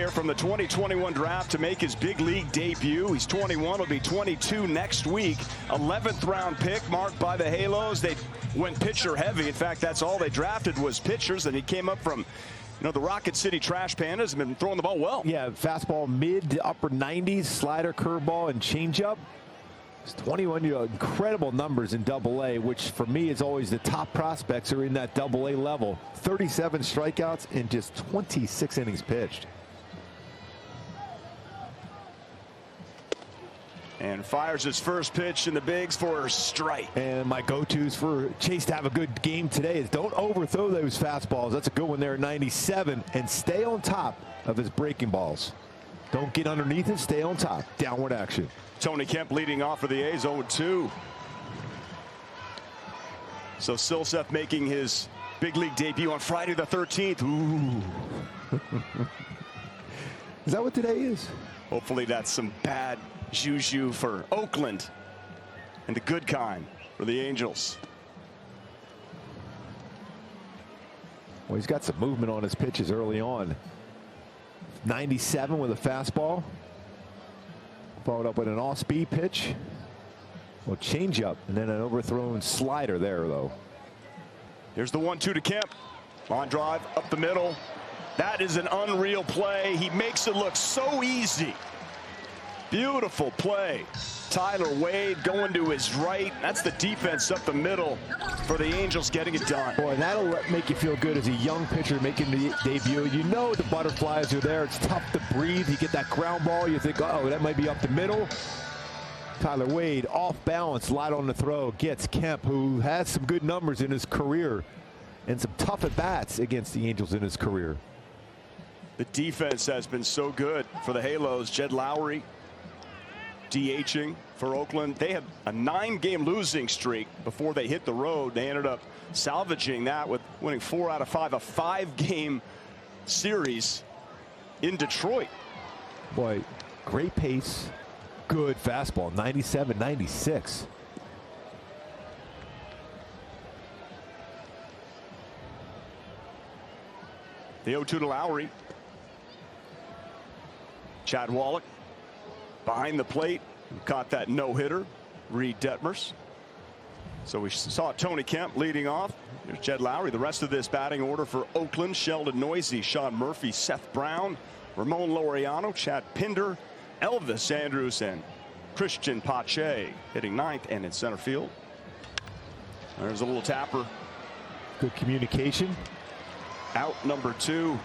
player from the 2021 draft to make his big league debut. He's 21, will be 22 next week. 11th round pick marked by the Halos. They went pitcher heavy. In fact, that's all they drafted was pitchers, and he came up from the Rocket City Trash Pandas have been throwing the ball well. Yeah, fastball mid to upper 90s, slider, curveball, and changeup. It's 21-year-old, incredible numbers in Double-A, which for me is always the top prospects are in that Double-A level. 37 strikeouts in just 26 innings pitched. And fires his first pitch in the bigs for a strike. And my go-tos for Chase to have a good game today is don't overthrow those fastballs. That's a good one there at 97. And stay on top of his breaking balls. Don't get underneath it. Stay on top. Downward action. Tony Kemp leading off for the A's, 0-2. So Silseth making his big league debut on Friday the 13th. Ooh. Is that what today is? Hopefully that's some bad juju for Oakland and the good kind for the Angels. Well, he's got some movement on his pitches early on. 97 with a fastball. Followed up with an off-speed pitch. Well, changeup and then an overthrown slider there, though. Here's the 1-2 to Kemp. Line drive up the middle. That is an unreal play. He makes it look so easy. Beautiful play. Tyler Wade going to his right. That's the defense up the middle for the Angels getting it done. Boy, that'll make you feel good as a young pitcher making the debut. You know the butterflies are there. It's tough to breathe. You get that ground ball. You think, oh, that might be up the middle. Tyler Wade off balance, light on the throw, gets Kemp, who has some good numbers in his career and some tough at-bats against the Angels in his career. The defense has been so good for the Halos. Jed Lowry DHing for Oakland. They had a 9-game losing streak before they hit the road. They ended up salvaging that with winning 4 out of 5, a 5-game series in Detroit. Boy, great pace, good fastball, 97, 96. The 0-2 to Lowry. Chad Wallach behind the plate, who caught that no-hitter, Reed Detmers. So we saw Tony Kemp leading off. There's Jed Lowry. The rest of this batting order for Oakland: Sheldon Noisy, Sean Murphy, Seth Brown, Ramon Laureano, Chad Pinder, Elvis Andrews, and Christian Pache hitting 9th and in center field. There's a little tapper. Good communication. Out number 2.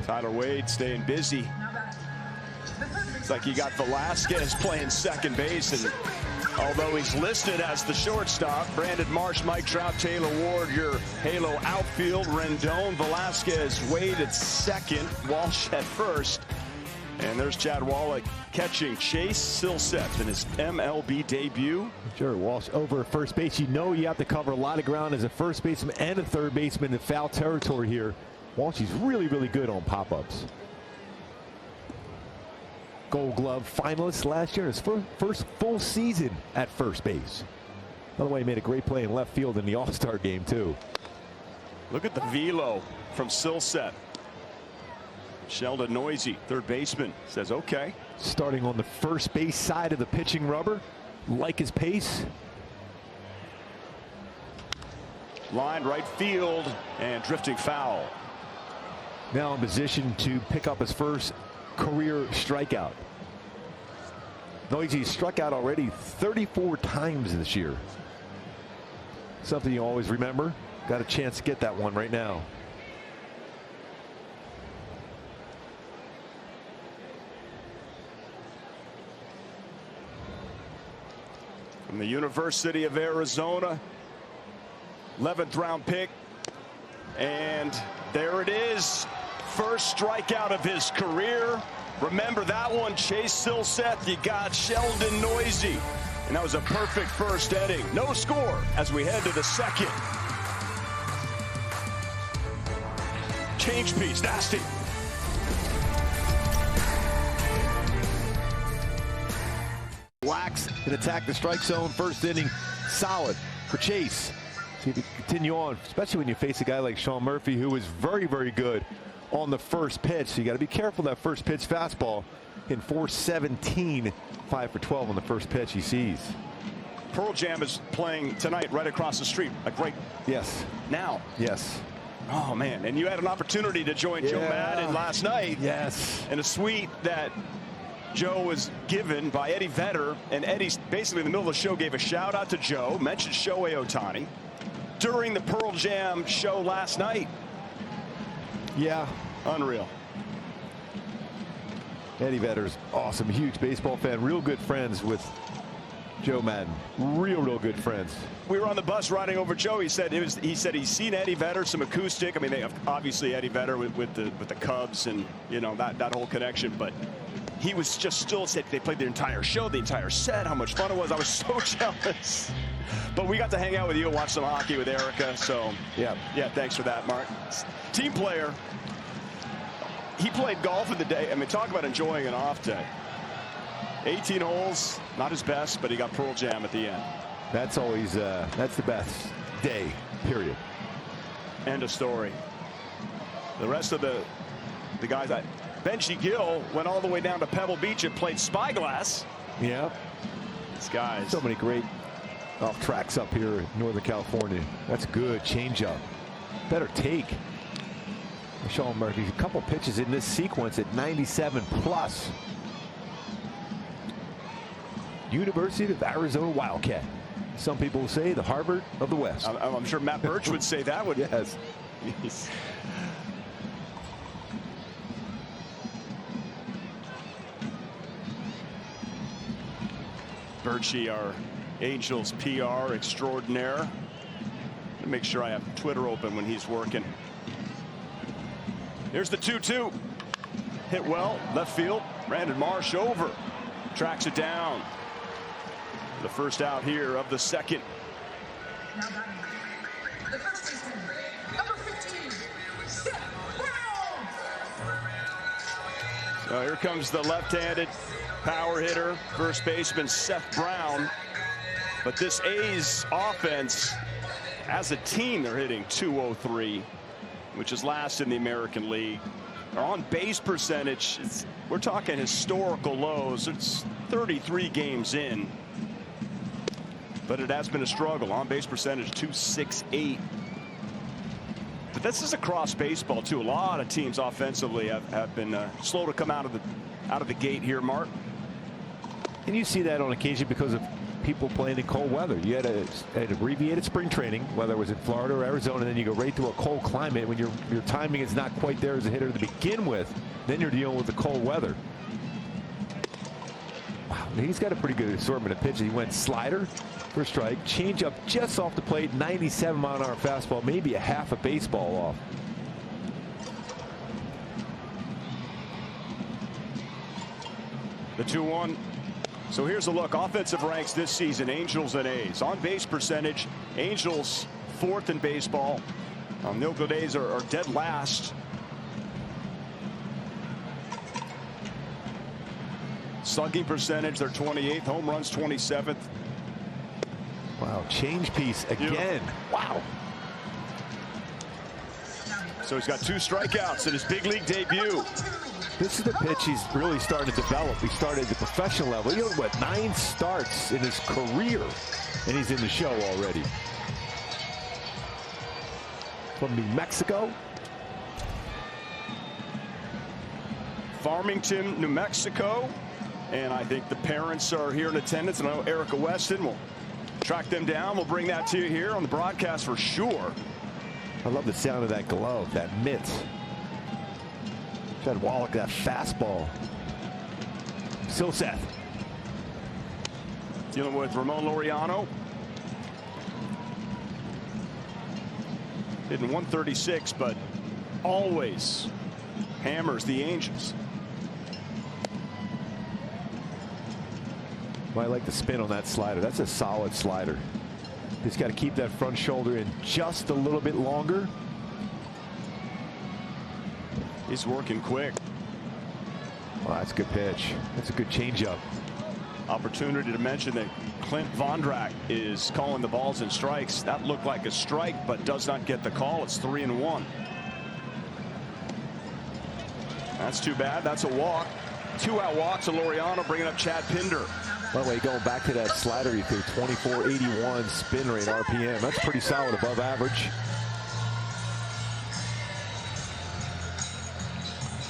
Tyler Wade staying busy. It's like you got Velasquez playing second base, and although he's listed as the shortstop, Brandon Marsh, Mike Trout, Taylor Ward, your Halo outfield, Rendon, Velasquez, Wade at second, Walsh at first. And there's Chad Wallach catching Chase Silseth in his MLB debut. Sure, Walsh over at first base. You know you have to cover a lot of ground as a first baseman and a third baseman in foul territory here. Walsh is really, really good on pop-ups. Gold Glove finalist last year, his first full season at first base. By the way, he made a great play in left field in the All-Star game, too. Look at the velo from Silseth. Sheldon Noisy, third baseman, says okay. Starting on the first base side of the pitching rubber. Like his pace. Line right field and drifting foul. Now in position to pick up his first career strikeout. Noisy struck out already 34 times this year. Something you always remember. Got a chance to get that one right now. From the University of Arizona, 11th round pick, and there it is. First strikeout of his career. Remember that one, Chase Silseth. You got Sheldon Noisy, and that was a perfect first inning. No score as we head to the second. Change piece, nasty. Wax and attack the strike zone. First inning, solid for Chase. See if he can continue on, especially when you face a guy like Sean Murphy, who is very, very good on the first pitch. So you got to be careful that first pitch fastball. In 4-17, 5 for 12 on the first pitch he sees. Pearl Jam is playing tonight right across the street. Like right now. Yes. Oh, man. And you had an opportunity to join Joe Madden last night. Yes. In a suite that Joe was given by Eddie Vedder. And Eddie's basically in the middle of the show gave a shout out to Joe, mentioned Shohei Ohtani during the Pearl Jam show last night. Yeah. Unreal. Eddie Vedder's awesome, huge baseball fan, real good friends with Joe Madden. Real good friends. We were on the bus riding over Joe. He said he's seen Eddie Vedder, some acoustic. I mean, they have obviously Eddie Vedder with the Cubs and that whole connection. But he was just still said they played the entire show, the entire set. How much fun it was! I was so jealous. But we got to hang out with you and watch some hockey with Erica. So yeah. Thanks for that, Mark. Team player. He played golf in the day. I mean, talk about enjoying an off day. 18 holes, not his best, but he got Pearl Jam at the end. That's always that's the best day, period. End of story. The rest of the guys, Benji Gill went all the way down to Pebble Beach and played Spyglass. Yeah. These guys. So many great off tracks up here in Northern California. That's good changeup. Better take. Sean Murphy, a couple pitches in this sequence at 97 plus. University of Arizona Wildcat. Some people say the Harvard of the West. I'm sure Matt Birch would say that. Would yes. Birchie, our Angels PR extraordinaire. Make sure I have Twitter open when he's working. Here's the 2-2. Hit well, left field. Brandon Marsh over. Tracks it down. The first out here of the second. The first baseman, number 15, Seth Brown. So here comes the left-handed power hitter, first baseman Seth Brown. But this A's offense, as a team, they're hitting .203. Which is last in the American League. Our on-base percentage, we're talking historical lows. It's 33 games in. But it has been a struggle. On-base percentage, .268. But this is across baseball, too. A lot of teams offensively have been slow to come out of the gate here, Mark. And you see that on occasion because of people playing in cold weather. You had an abbreviated spring training, whether it was in Florida or Arizona, and then you go right to a cold climate when your timing is not quite there as a hitter to begin with. Then you're dealing with the cold weather. Wow, he's got a pretty good assortment of pitches. He went slider for a strike, changeup just off the plate, 97-mile-an-hour fastball, maybe a half a baseball off. The 2-1. So here's a look. Offensive ranks this season, Angels and A's. On base percentage, Angels 4th in baseball. The Oakland A's are dead last. Slugging percentage, they're 28th. Home runs, 27th. Wow, change piece again. Wow. So he's got 2 strikeouts in his big league debut. This is the pitch he's really starting to develop. He started at the professional level. You know what, 9 starts in his career, and he's in the show already. From New Mexico. Farmington, New Mexico. And I think the parents are here in attendance. And I know Erica Weston will track them down. We'll bring that to you here on the broadcast for sure. I love the sound of that glove, that mitt. That Wallach, that fastball. Silseth. Dealing with Ramon Laureano. Hitting 136, but always hammers the Angels. Well, I like the spin on that slider. That's a solid slider. He's got to keep that front shoulder in just a little bit longer. He's working quick. Well, that's a good pitch. That's a good changeup. Opportunity to mention that Clint Vondrak is calling the balls and strikes. That looked like a strike, but does not get the call. It's 3-1. That's too bad. That's a walk. 2-out walk to Laureano, bringing up Chad Pinder. By the way, going back to that slider, he threw 24.81 spin rate RPM. That's pretty solid, above average.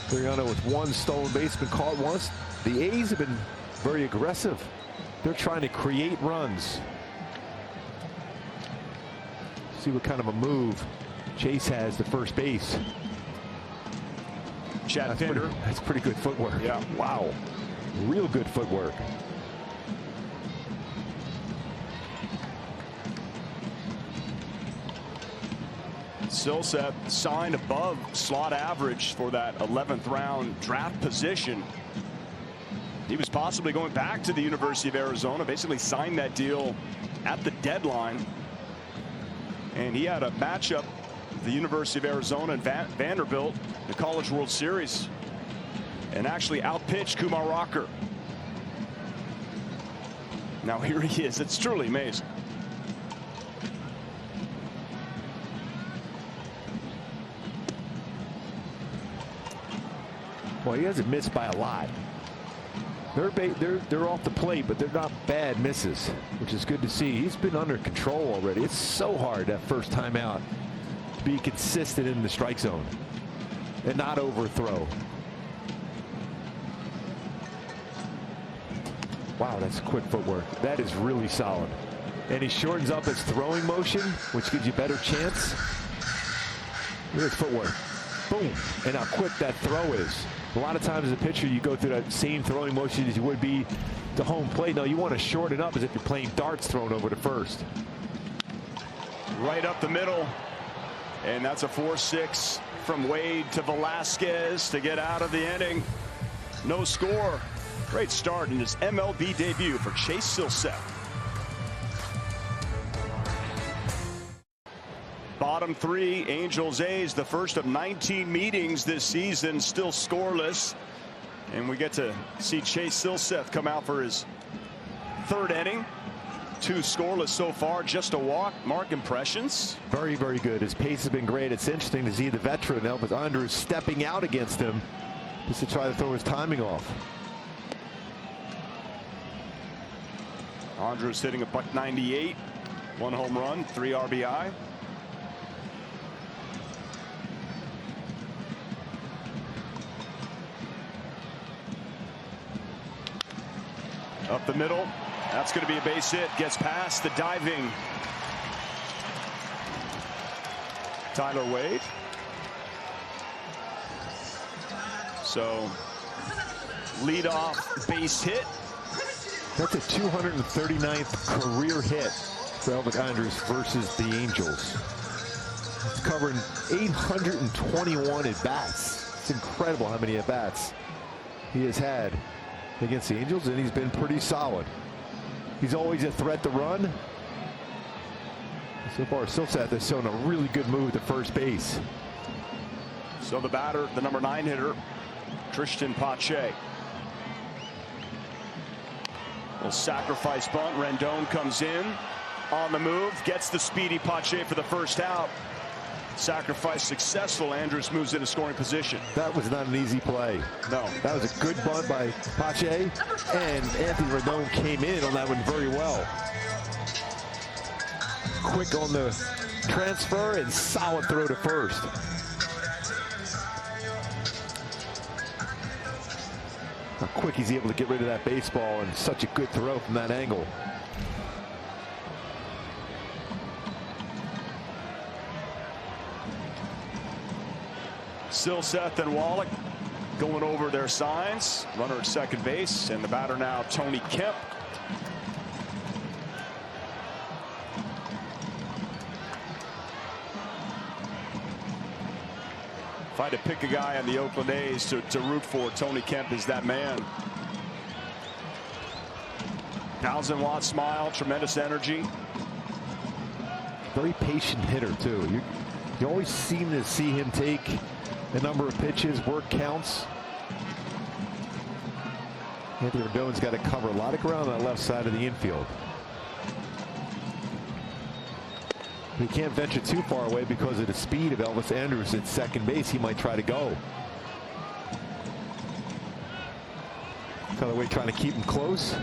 Laureano with 1 stolen base, been caught once. The A's have been very aggressive. They're trying to create runs. See what kind of a move Chase has to first base. Chad Pinder. That's pretty good footwork. Yeah. Wow. Real good footwork. Silseth signed above slot average for that 11th round draft position. He was possibly going back to the University of Arizona, basically signed that deal at the deadline. And he had a matchup, the University of Arizona and Vanderbilt, the College World Series, and actually outpitched Kumar Rocker. Now here he is. It's truly amazing. Well, he hasn't missed by a lot. They're off the plate, but they're not bad misses, which is good to see. He's been under control already. It's so hard that first time out to be consistent in the strike zone and not overthrow. Wow, that's quick footwork. That is really solid. And he shortens up his throwing motion, which gives you a better chance. Look at his footwork. Boom. And how quick that throw is. A lot of times as a pitcher, you go through that same throwing motion as you would be to home plate. No, you want to shorten it up as if you're playing darts thrown over to first. Right up the middle. And that's a 4-6 from Wade to Velasquez to get out of the inning. No score. Great start in his MLB debut for Chase Silseth. Bottom 3, Angels A's, the first of 19 meetings this season, still scoreless. And we get to see Chase Silseth come out for his 3rd inning. 2 scoreless so far, just a walk. Mark, impressions? Very, very good. His pace has been great. It's interesting to see the veteran Elvis Andrus stepping out against him just to try to throw his timing off. Andrus hitting a .198, 1 home run, 3 RBI. Up the middle. That's going to be a base hit. Gets past the diving Tyler Wade. So leadoff base hit. That's a 239th career hit for Elvis Andrus versus the Angels. It's covering 821 at bats. It's incredible how many at bats he has had against the Angels, and he's been pretty solid. He's always a threat to run. So far, Silseth has shown a really good move to first base. So the batter, the number 9 hitter, Tristan Pache. Little sacrifice bunt. Rendon comes in on the move, gets the speedy Pache for the first out. Sacrifice successful. Andrus moves into scoring position. That was not an easy play. No. That was a good bunt by Pache, and Anthony Rendon came in on that one very well. Quick on the transfer and solid throw to first. How quick he's able to get rid of that baseball, and such a good throw from that angle. Silseth and Wallach going over their signs. Runner at second base, and the batter now Tony Kemp. If I had to pick a guy on the Oakland A's to root for, Tony Kemp is that man. 1,000-watt smile, tremendous energy. Very patient hitter too. You always seem to see him take a number of pitches, work counts. Anthony Rendon's got to cover a lot of ground on that left side of the infield. He can't venture too far away because of the speed of Elvis Andrus at second base. He might try to go. Tyler Wade trying to keep him close.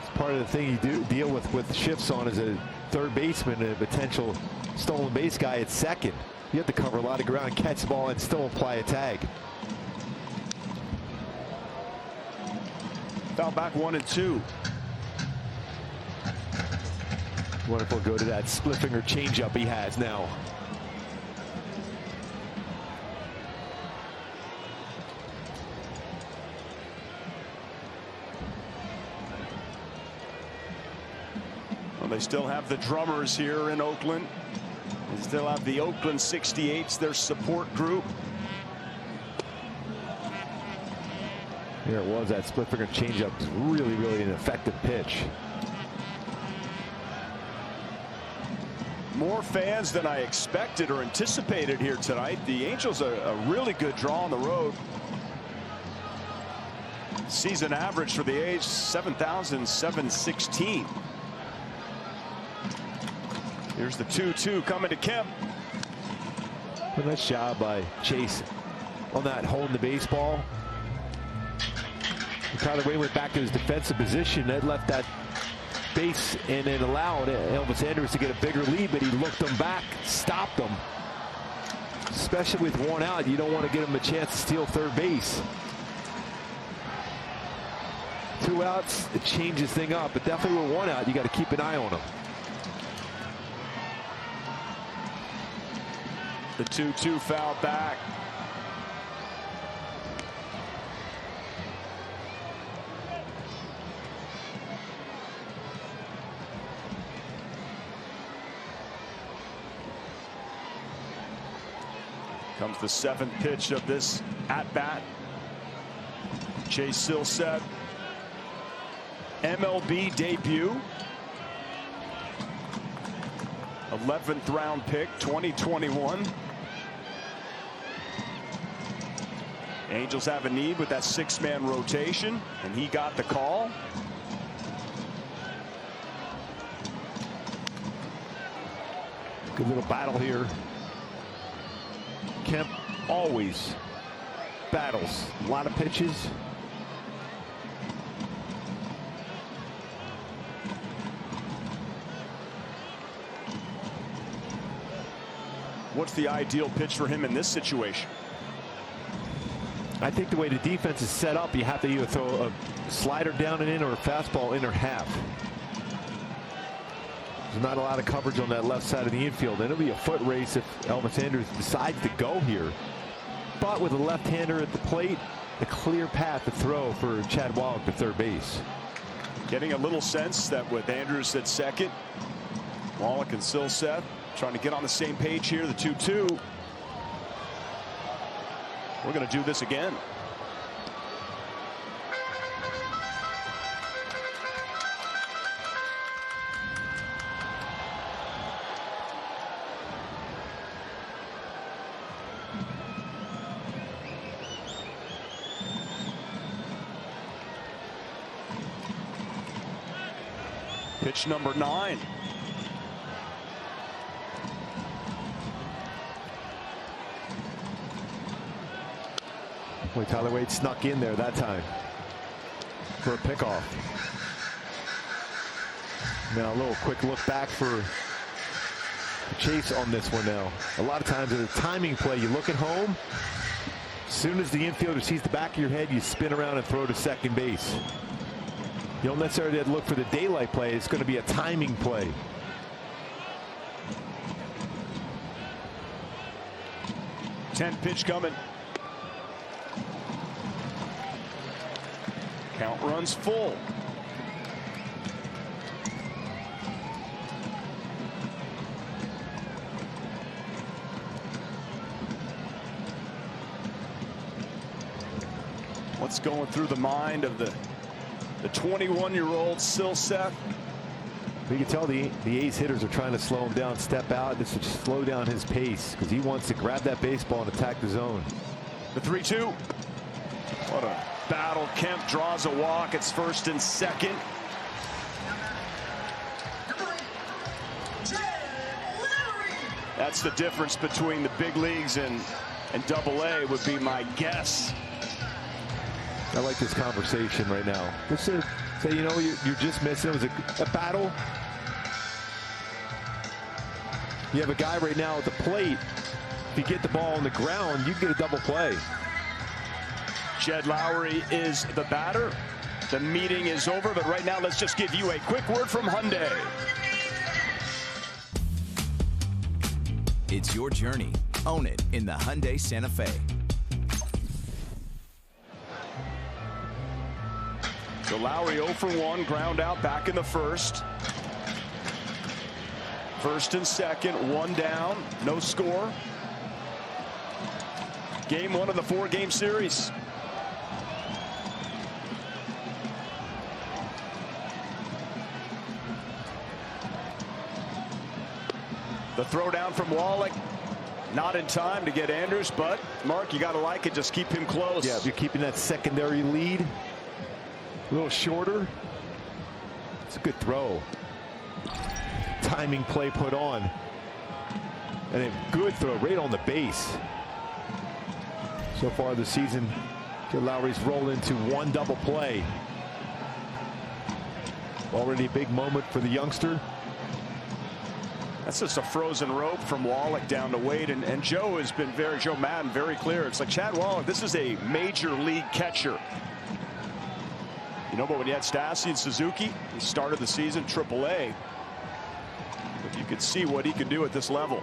It's part of the thing you do deal with shifts on as a third baseman and a potential stolen base guy at second. You have to cover a lot of ground, catch the ball, and still apply a tag. Foul back 1-2. Wonderful go to that split finger changeup he has now. Well, they still have the drummers here in Oakland. They still have the Oakland 68s, their support group. There it was, that split finger changeup. Really an effective pitch. More fans than I expected or anticipated here tonight. The Angels are a really good draw on the road. Season average for the A's 7,716. Here's the 2-2 coming to Kemp. A nice job by Chase on that holding the baseball. Tyler Wade went back to his defensive position. That left that base and then allowed Elvis Andrus to get a bigger lead, but he looked him back, stopped him. Especially with one out, you don't want to give him a chance to steal third base. 2 outs, it changes thing up, but definitely with 1 out, you got to keep an eye on him. The 2-2 foul back. Comes the 7th pitch of this at-bat. Chase Silseth, MLB debut. 11th round pick, 2021. Angels have a need with that 6-man rotation, and he got the call. Good little battle here. Kemp always battles. A lot of pitches. What's the ideal pitch for him in this situation? I think the way the defense is set up, you have to either throw a slider down and in or a fastball in or half. There's not a lot of coverage on that left side of the infield. And it'll be a foot race if Elvis Andrus decides to go here. But with a left-hander at the plate, a clear path to throw for Chad Wallach to third base. Getting a little sense that with Andrus at second, Wallach and Silseth trying to get on the same page here. The 2-2. We're going to do this again. Pitch number 9. Boy, Tyler Wade snuck in there that time for a pickoff. Now a little quick look back for Chase on this one now. A lot of times in a timing play, you look at home. As soon as the infielder sees the back of your head, you spin around and throw to second base. You don't necessarily look for the daylight play. It's going to be a timing play. Tenth pitch coming. Count runs full. What's going through the mind of the 21-year-old Silseth? You can tell the A's hitters are trying to slow him down, step out. This would slow down his pace because he wants to grab that baseball and attack the zone. The 3-2. What a battle. Kemp draws a walk. It's first and second. That's the difference between the big leagues and Double-A would be my guess. I like this conversation right now. Just say, you know, you're just missing. It was a battle. You have a guy right now at the plate. If you get the ball on the ground, you can get a double play. Jed Lowry is the batter. The meeting is over, but right now let's just give you a quick word from Hyundai. It's your journey. Own it in the Hyundai Santa Fe. So Lowry 0 for 1, ground out back in the first. First and second, one down, no score. Game 1 of the 4-game series. The throw down from Wallach, not in time to get Andrews, but Mark, you got to like it, just keep him close. Yeah, if you're keeping that secondary lead a little shorter, it's a good throw. Timing play put on, and a good throw right on the base. So far this season, Jed Lowry's rolled into one double play. Already a big moment for the youngster. That's just a frozen rope from Wallach down to Wade, and Joe has been Joe Madden very clear. It's like Chad Wallach, this is a major league catcher. You know, but when you had Stassi and Suzuki, he started the season AAA. But you could see what he could do at this level.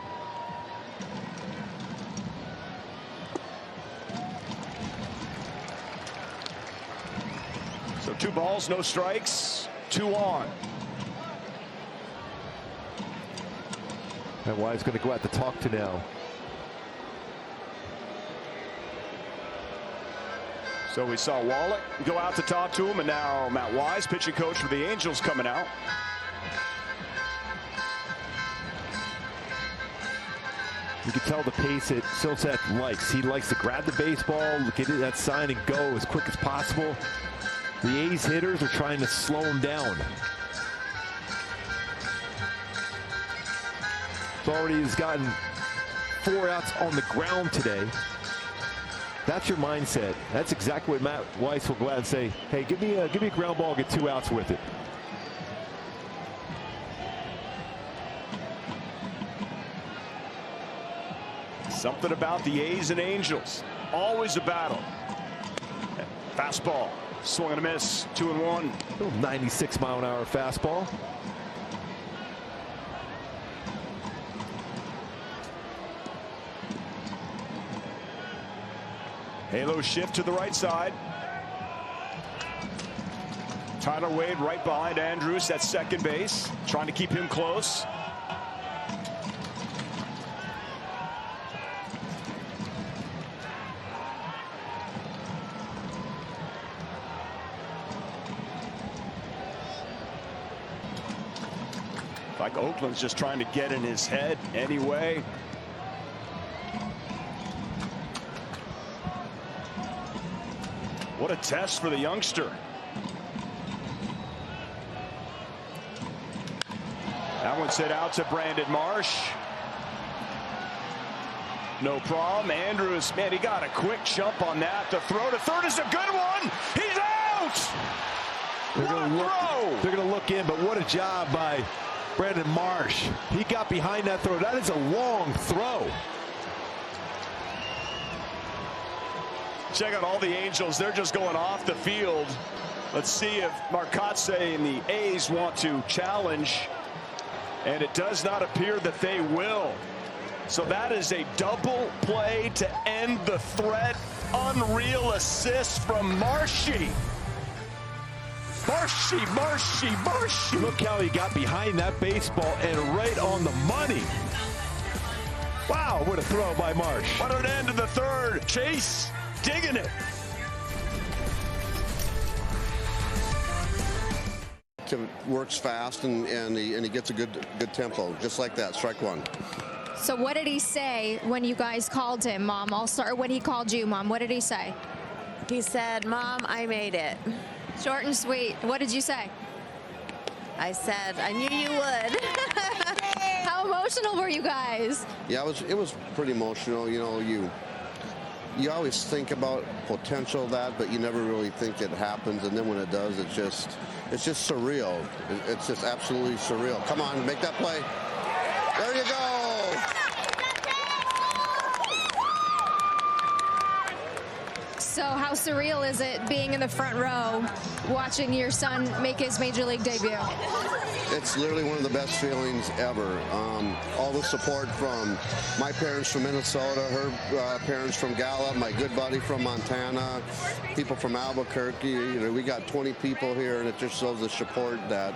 So 2 balls, no strikes, 2 on. And Wise going to go out to talk to now. So we saw Wallach go out to talk to him, and now Matt Wise, pitching coach for the Angels, coming out. You can tell the pace that Silseth likes. He likes to grab the baseball, get it that sign, and go as quick as possible. The A's hitters are trying to slow him down. Already has gotten 4 outs on the ground today. That's your mindset. That's exactly what Matt Weiss will go out and say, hey, give me a ground ball, get 2 outs with it. Something about the A's and Angels. Always a battle. Fastball, swing and a miss, 2-1. 96-mile-an-hour fastball. Halo shift to the right side. Tyler Wade right behind Andrews at second base, trying to keep him close. Like Oakland's just trying to get in his head anyway. What a test for the youngster. That one sent out to Brandon Marsh. No problem. Andrews, man, he got a quick jump on that. The throw to third is a good one. He's out. They're going to look in, but what a job by Brandon Marsh. He got behind that throw. That is a long throw. Check out all the Angels. They're just going off the field. Let's see if Marcotte and the A's want to challenge. And it does not appear that they will. So that is a double play to end the threat. Unreal assist from Marshy. Marshy. Look how he got behind that baseball and right on the money. Wow, what a throw by Marsh. What an end to the third. Chase digging it. Works fast and he gets a good tempo, just like that. Strike one. So what did he say when you guys called him, Mom? I'll start when he called you, Mom. What did he say? He said, Mom, I made it. Short and sweet. What did you say? I said, I knew you would. How emotional were you guys? Yeah, it was pretty emotional. You know, you always think about potential of that, but you never really think it happens. And then when it does, it's just surreal. It's just absolutely surreal. Come on, make that play. There you go. So how surreal is it being in the front row watching your son make his major league debut? It's literally one of the best feelings ever. All the support from my parents from Minnesota, her parents from Gallup, my good buddy from Montana, people from Albuquerque. You know, we got 20 people here, and it just shows the support that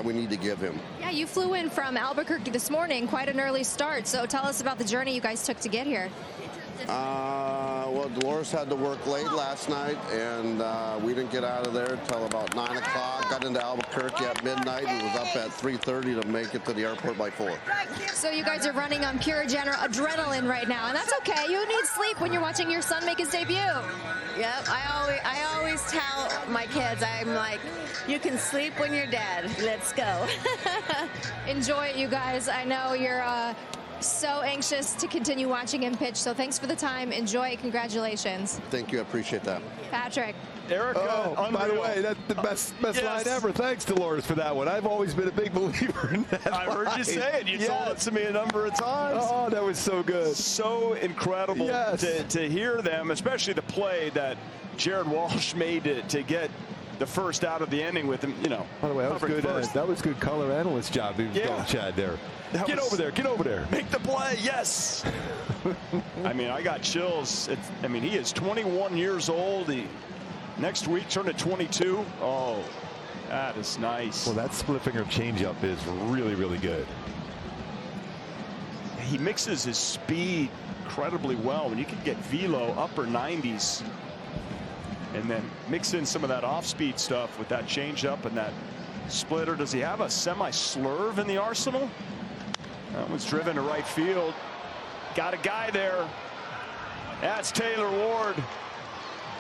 we need to give him. Yeah, you flew in from Albuquerque this morning, quite an early start. So tell us about the journey you guys took to get here. Well, Dolores had to work late last night, and we didn't get out of there until about 9 o'clock. Got into Albuquerque at midnight and was up at 3:30 to make it to the airport by 4. So you guys are running on pure adrenaline right now, and that's okay. You need sleep when you're watching your son make his debut. Yep, I always tell my kids, I'm like, you can sleep when you're dead. Let's go. Enjoy it, you guys. I know you're so anxious to continue watching him pitch, so thanks for the time. Enjoy. Congratulations. Thank you. I appreciate that. Patrick. Erica, by the way, that's the best Yes. line ever. Thanks, Dolores, for that one. I've always been a big believer in that I heard you say it. You Yes. told it to me a number of times. Oh, that was so good. So incredible Yes. to hear them, especially the play that Jared Walsh made to get the first out of the inning with him. You know, By the way, that was covering good. first. That was good color analyst job. He was going Chad there. Get over there. Get over there. Make the play. Yes. I mean, I got chills. I mean, he is 21 years old. He next week turned to 22. Oh, that is nice. Well, that split finger changeup is really, really good. He mixes his speed incredibly well. When you can get velo upper 90s and then mix in some of that off-speed stuff with that changeup and that splitter. Does he have a semi-slurve in the arsenal? That one's driven to right field. Got a guy there. That's Taylor Ward.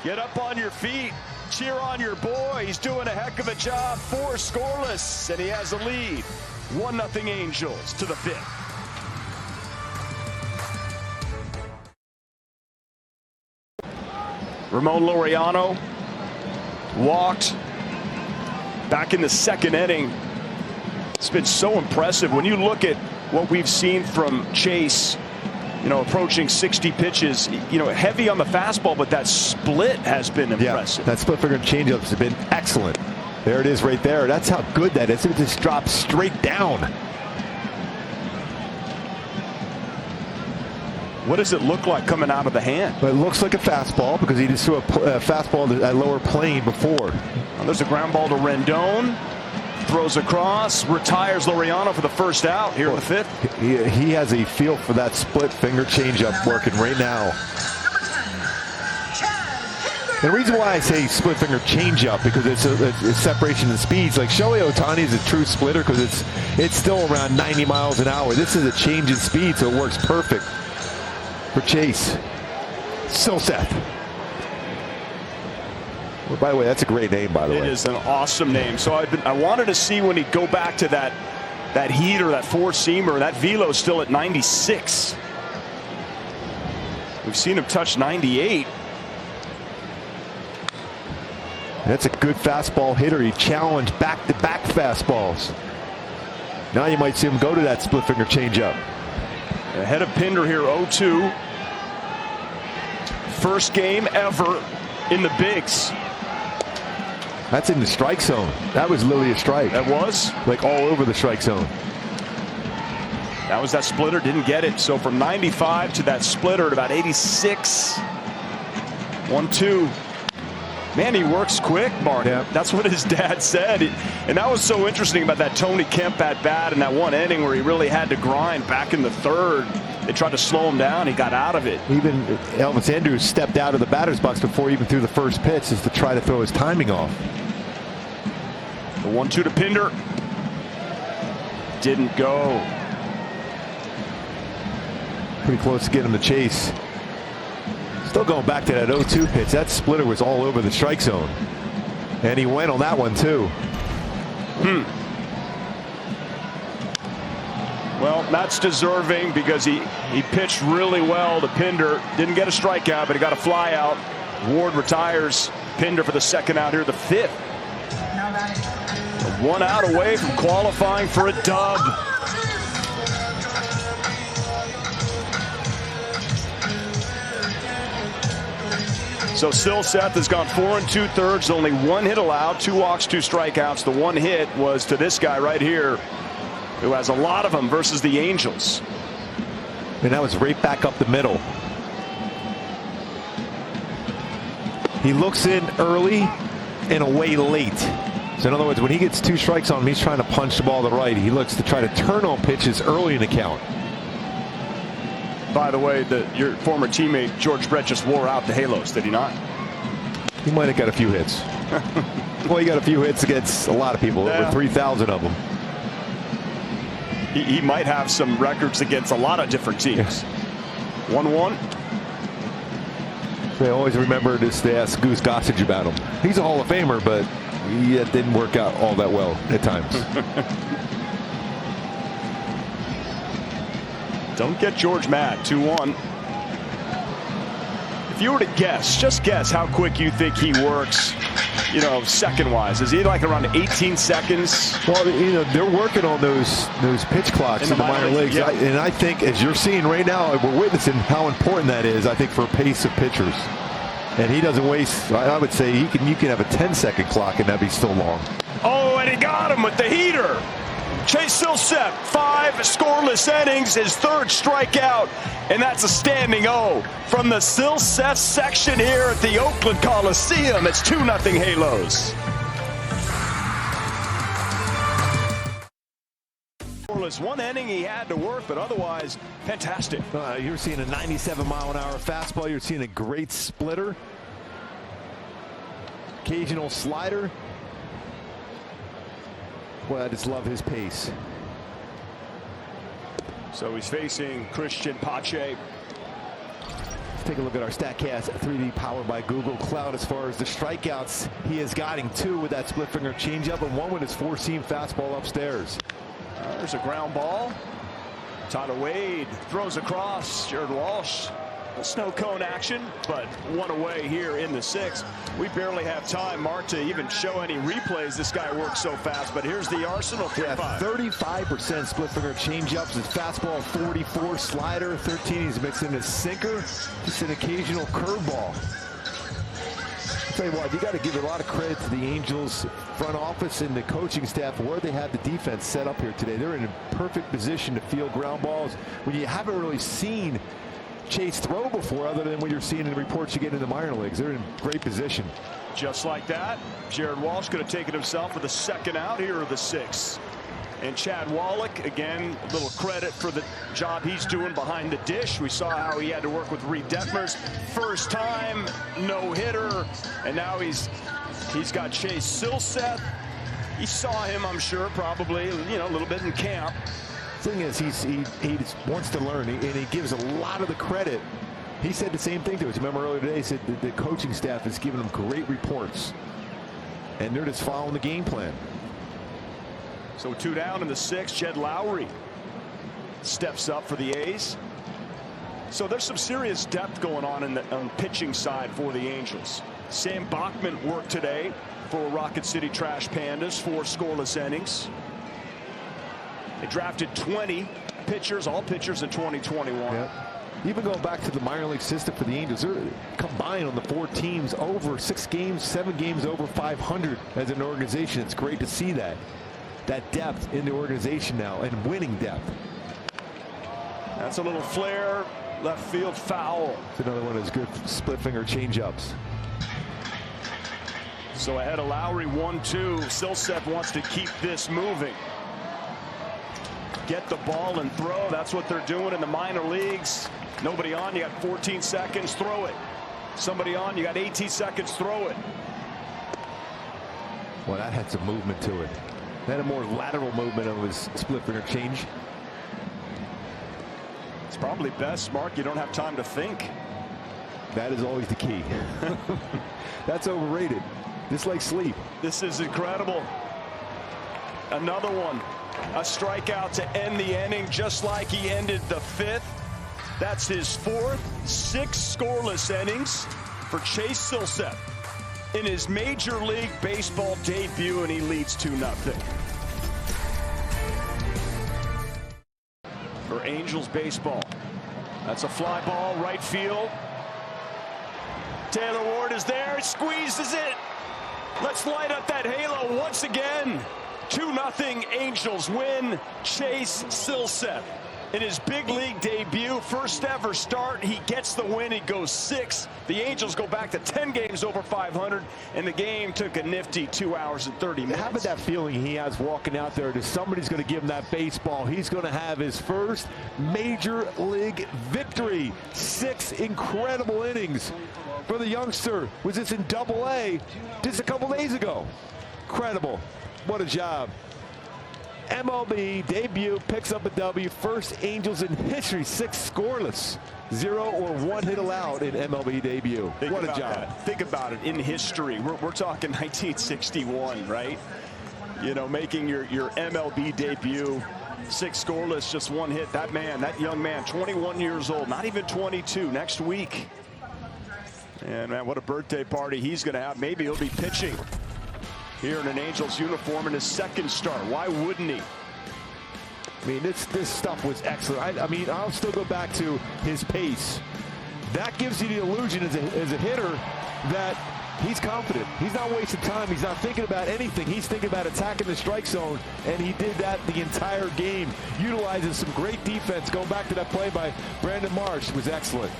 Get up on your feet. Cheer on your boy. He's doing a heck of a job. 4 scoreless, and he has a lead. 1-0 Angels to the 5th. Ramon Laureano walked back in the 2nd inning. It's been so impressive when you look at what we've seen from Chase, you know, approaching 60 pitches, you know, heavy on the fastball, but that split has been impressive. Yeah, that split finger changeup has been excellent. There it is right there. That's how good that is. It just drops straight down. What does it look like coming out of the hand? But it looks like a fastball because he just threw a fastball at lower plane before. Well, there's a ground ball to Rendon. Throws across, retires Laureano for the first out here in the 5th. He has a feel for that split finger changeup working right now. The reason why I say split finger changeup because it's separation in speeds. Like Shohei Ohtani is a true splitter because it's still around 90 miles an hour. This is a change in speed, so it works perfect for Chase. Silseth. Well, by the way, that's a great name, by the way. It is an awesome name. So I wanted to see when he'd go back to that heat or that 4-seamer. That velo's still at 96. We've seen him touch 98. That's a good fastball hitter. He challenged back-to-back fastballs. Now you might see him go to that split finger changeup. Ahead of Pinder here, 0-2. First game ever in the bigs. That's in the strike zone. That was literally a strike. That was? Like all over the strike zone. That was that splitter, didn't get it. So from 95 to that splitter at about 86. 1-2. Man, he works quick, Mark. Yeah. That's what his dad said. And that was so interesting about that Tony Kemp at bat in that one inning where he really had to grind back in the 3rd. They tried to slow him down. He got out of it. Even Elvis Andrews stepped out of the batter's box before he even threw the first pitch just to try to throw his timing off. The 1-2 to Pinder. Didn't go. Pretty close to getting him to Chase. Still going back to that 0-2 pitch. That splitter was all over the strike zone. And he went on that one, too. Well, that's deserving because he pitched really well to Pinder. Didn't get a strikeout, but he got a fly out. Ward retires Pinder for the second out here, the fifth. 1 out away from qualifying for a dub. So Silseth has gone 4 2/3, only 1 hit allowed, 2 walks, 2 strikeouts. The 1 hit was to this guy right here, who has a lot of them versus the Angels. And that was right back up the middle. He looks in early and away late. So in other words, when he gets 2 strikes on him, he's trying to punch the ball to the right. He looks to try to turn on pitches early in the count. By the way, your former teammate George Brett just wore out the halos, did he not? He might have got a few hits. Well, he got a few hits against a lot of people, over 3,000 of them. He might have some records against a lot of different teams. 1-1. They always remember this to ask Goose Gossage about him. He's a Hall of Famer, but it didn't work out all that well at times. Don't get George mad. 2-1. If you were to guess, just guess how quick you think he works, you know, second-wise. Is he like around 18 seconds? Well, you know, they're working on those pitch clocks in the minor leagues. Yeah. And I think, as you're seeing right now, we're witnessing how important that is, I think, for pace of pitchers. And he doesn't waste, I would say, you can have a 10-second clock and that'd be still long. Oh, and he got him with the heater. Chase Silseth, 5 scoreless innings, his 3rd strikeout, and that's a standing O from the Silseth section here at the Oakland Coliseum. It's 2-0 Halos. Scoreless, 1 inning he had to work, but otherwise fantastic. You're seeing a 97-mile-an-hour fastball. You're seeing a great splitter, occasional slider. Well, I just love his pace. So he's facing Christian Pache. Let's take a look at our StatCast 3D powered by Google Cloud. As far as the strikeouts, he is gotten 2 with that split finger changeup and 1 with his 4-seam fastball upstairs. There's a ground ball. Tyler Wade throws across. Jared Walsh. A snow cone action, but 1 away here in the 6th. We barely have time, Mark, to even show any replays. This guy works so fast, but here's the arsenal. 35% split finger changeups. His fastball 44, slider 13. He's mixing his sinker, just an occasional curveball. I'll tell you what, you got to give a lot of credit to the Angels front office and the coaching staff where they have the defense set up here today. They're in a perfect position to field ground balls when you haven't really seen Chase throw before, other than what you're seeing in the reports you get in the minor leagues. They're in great position. Just like that, Jared Walsh could have taken himself for the 2nd out here of the 6th. And Chad Wallach, again, a little credit for the job he's doing behind the dish. We saw how he had to work with Reed Detmers. First time, no hitter, and now he's got Chase Silseth. He saw him, I'm sure, probably, you know, a little bit in camp. Thing is, he just wants to learn, and he gives a lot of the credit. He said the same thing to us. Remember earlier today, he said the coaching staff is giving him great reports, and they're just following the game plan. So 2 down in the 6th. Jed Lowry steps up for the A's. So there's some serious depth going on on the pitching side for the Angels. Sam Bachman worked today for Rocket City Trash Pandas, 4 scoreless innings. They drafted 20 pitchers, all pitchers in 2021. Yep. Even going back to the minor league system for the Angels, they're combined on the 4 teams over 6 games, 7 games over 500 as an organization. It's great to see that depth in the organization now, and winning depth. That's a little flare, left field foul. It's another one of those good split finger changeups. So ahead of Lowry, 1-2. Silseth wants to keep this moving. Get the ball and throw. That's what they're doing in the minor leagues. Nobody on, you got 14 seconds, throw it. Somebody on, you got 18 seconds, throw it. Well, that had some movement to it. That had a more lateral movement of his split finger change. It's probably best, Mark, you don't have time to think. That is always the key. That's overrated. Just like sleep. This is incredible. Another one. A strikeout to end the inning, just like he ended the 5th. That's his 4th, 6 scoreless innings for Chase Silseth in his Major League Baseball debut, and he leads 2-0. For Angels baseball, that's a fly ball, right field. Taylor Ward is there, squeezes it. Let's light up that halo once again. 2-0 Angels win. Chase Silseth in his big league debut, first ever start. He gets the win. He goes 6. The Angels go back to 10 games over 500, and the game took a nifty 2 hours and 30 minutes. How about that feeling he has walking out there? Somebody's going to give him that baseball. He's going to have his first major league victory. 6 incredible innings for the youngster. Was this in Double-A just a couple days ago? Incredible. What a job. MLB debut, picks up a W. First Angels in history, 6 scoreless. 0 or 1 hit allowed in MLB debut. What a job. That. Think about it, in history. We're talking 1961, right? You know, making your MLB debut, 6 scoreless, just 1 hit. That man, that young man, 21 years old, not even 22, next week. And man, what a birthday party he's going to have. Maybe he'll be pitching here in an Angels uniform in his 2nd start. Why wouldn't he? I mean, this stuff was excellent. I mean, I'll still go back to his pace. That gives you the illusion as a hitter that he's confident. He's not wasting time. He's not thinking about anything. He's thinking about attacking the strike zone, and he did that the entire game, utilizing some great defense. Going back to that play by Brandon Marsh was excellent.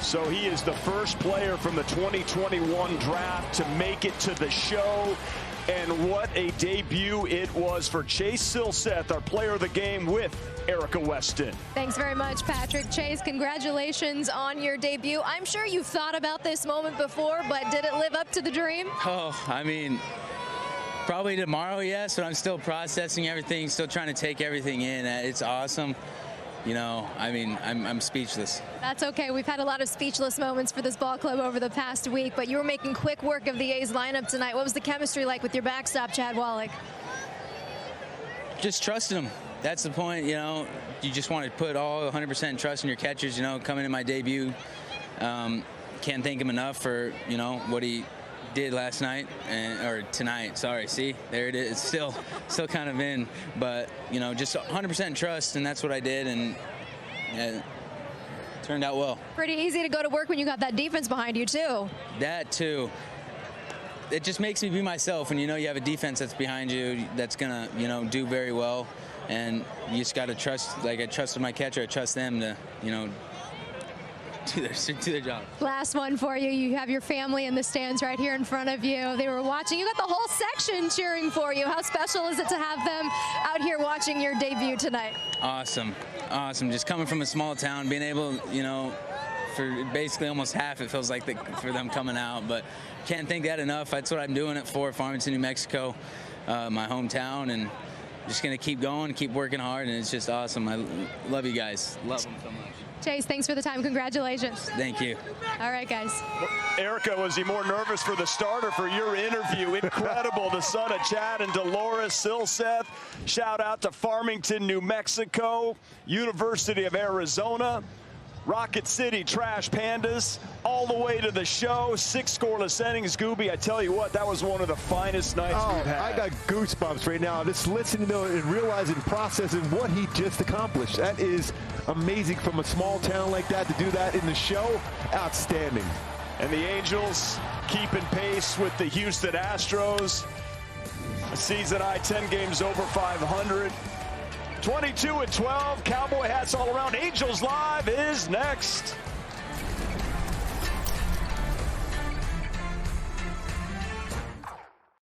So he is the first player from the 2021 draft to make it to the show. And what a debut it was for Chase Silseth, our player of the game, with Erica Weston. Thanks very much, Patrick. Chase, congratulations on your debut. I'm sure you've thought about this moment before, but did it live up to the dream? Oh, I mean, probably tomorrow, yes, but I'm still processing everything, still trying to take everything in. It's awesome. You know, I mean, I'm speechless. That's okay. We've had a lot of speechless moments for this ball club over the past week, but you were making quick work of the A's lineup tonight. What was the chemistry like with your backstop, Chad Wallach? Just trusting him. That's the point, you know. You just want to put all 100% trust in your catchers, you know, coming in my debut. Can't thank him enough for, you know, what he did last night, or tonight, sorry. See, there it is. It's still kind of in, but you know, just 100% trust, and that's what I did, and it turned out well. Pretty easy to go to work when you got that defense behind you too. That too. It just makes me be myself, and you know, you have a defense that's behind you that's gonna, you know, do very well, and you just got to trust. Like I trusted my catcher, I trust them to, you know, do their job. Last one for you. You have your family in the stands right here in front of you. They were watching. You got the whole section cheering for you. How special is it to have them out here watching your debut tonight? Awesome. Awesome. Just coming from a small town, being able, you know, for basically almost half, it feels like for them coming out. But can't thank that enough. That's what I'm doing it for, Farmington, New Mexico, my hometown, and just going to keep going, keep working hard, and it's just awesome. I love you guys. Love them so much. Chase, thanks for the time. Congratulations. Thank you. All right, guys. Erica, was he more nervous for the starter for your interview? Incredible. The son of Chad and Dolores Silseth. Shout out to Farmington, New Mexico, University of Arizona, Rocket City Trash Pandas, all the way to the show. 6 scoreless innings. Gooby, I tell you what, that was one of the finest nights we've had. I got goosebumps right now just listening to it and realizing, processing what he just accomplished. That is amazing from a small town like that to do that in the show. Outstanding. And the Angels keeping pace with the Houston Astros. A season high 10 games over 500. 22-12, Cowboy hats all around. Angels Live is next.